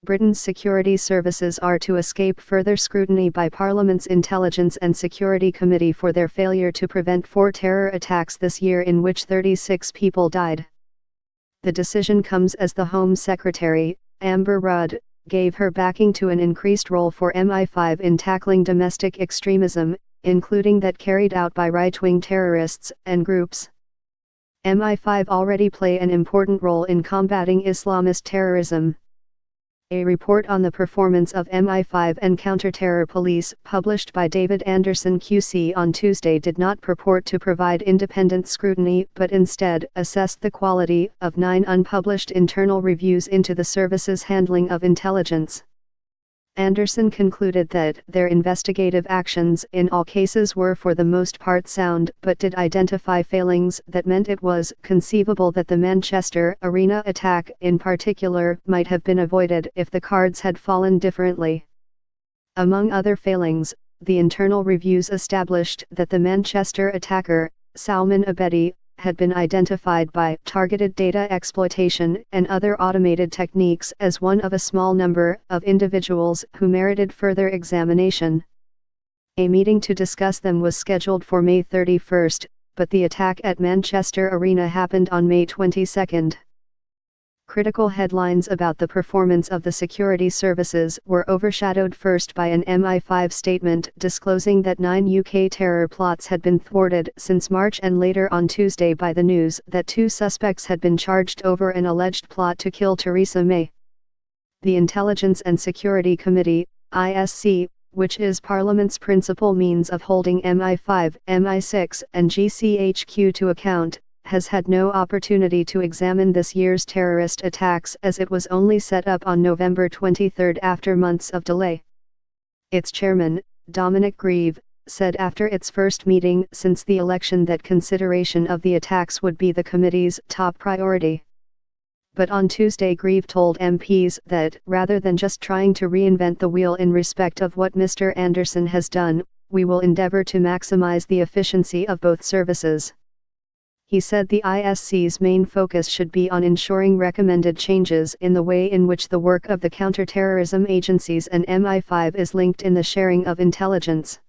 Britain's security services are to escape further scrutiny by Parliament's Intelligence and Security Committee for their failure to prevent 4 terror attacks this year in which 36 people died. The decision comes as the Home Secretary, Amber Rudd, gave her backing to an increased role for MI5 in tackling domestic extremism, including that carried out by right-wing terrorists and groups. MI5 already play an important role in combating Islamist terrorism. A report on the performance of MI5 and counter-terror police published by David Anderson QC on Tuesday did not purport to provide independent scrutiny but instead assessed the quality of 9 unpublished internal reviews into the service's handling of intelligence. Anderson concluded that their investigative actions in all cases were for the most part sound but did identify failings that meant it was conceivable that the Manchester Arena attack in particular might have been avoided if the cards had fallen differently. Among other failings, the internal reviews established that the Manchester attacker, Salman Abedi, had been identified by targeted data exploitation and other automated techniques as one of a small number of individuals who merited further examination. A meeting to discuss them was scheduled for May 31, but the attack at Manchester Arena happened on May 22. Critical headlines about the performance of the security services were overshadowed first by an MI5 statement disclosing that 9 UK terror plots had been thwarted since March, and later on Tuesday by the news that 2 suspects had been charged over an alleged plot to kill Theresa May. The Intelligence and Security Committee, ISC, which is Parliament's principal means of holding MI5, MI6 and GCHQ to account, has had no opportunity to examine this year's terrorist attacks as it was only set up on November 23 after months of delay. Its chairman, Dominic Grieve, said after its first meeting since the election that consideration of the attacks would be the committee's top priority. But on Tuesday Grieve told MPs that rather than just trying to reinvent the wheel in respect of what Mr. Anderson has done, we will endeavour to maximise the efficiency of both services. He said the ISC's main focus should be on ensuring recommended changes in the way in which the work of the counter-terrorism agencies and MI5 is linked in the sharing of intelligence.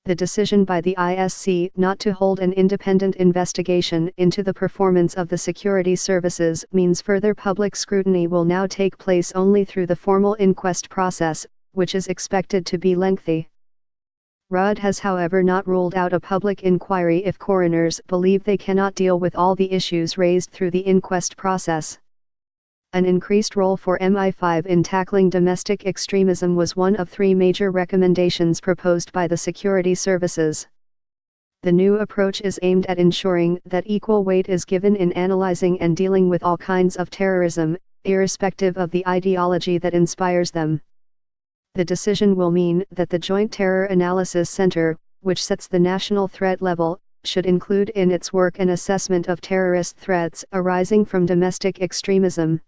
The decision by the ISC not to hold an independent investigation into the performance of the security services means further public scrutiny will now take place only through the formal inquest process, which is expected to be lengthy. Rudd has however not ruled out a public inquiry if coroners believe they cannot deal with all the issues raised through the inquest process. An increased role for MI5 in tackling domestic extremism was one of 3 major recommendations proposed by the security services. The new approach is aimed at ensuring that equal weight is given in analyzing and dealing with all kinds of terrorism, irrespective of the ideology that inspires them. The decision will mean that the Joint Terror Analysis Center, which sets the national threat level, should include in its work an assessment of terrorist threats arising from domestic extremism.